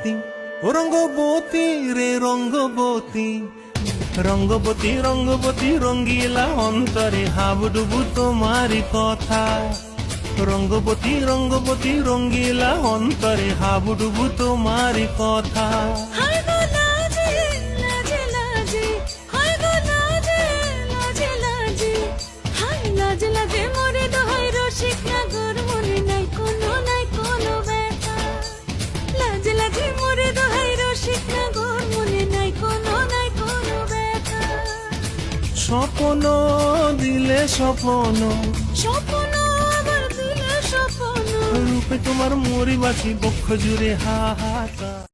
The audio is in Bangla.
রঙ্গবতী ও রঙ্গবতী রে রঙ্গবতী, রঙ্গবতী রঙ্গবতী রঙ্গিলা অন্তরে হাবুডুবু তোমারি কথা। রঙ্গবতী রঙ্গবতী রঙ্গিলা অন্তরে হাবুডুবু তোমারি কথা। হায় গো লাজে লাজে লাজে, হায় গো লাজে লাজে লাজে, হায় লাজে লাজে মোরে দোহাই রসিক নাগর মনে নাই কোনো ব্যথা। লাজে লাজে মোরে দোহাই রসিক নাগর মনে নাই কোনো ব্যথা। স্বপ্ন দিলে স্বপ্ন, স্বপ্ন আবার দিলে স্বপ্ন, রূপে তোমার মরি বাঁচি বক্ষ জুড়ে হাহাকার।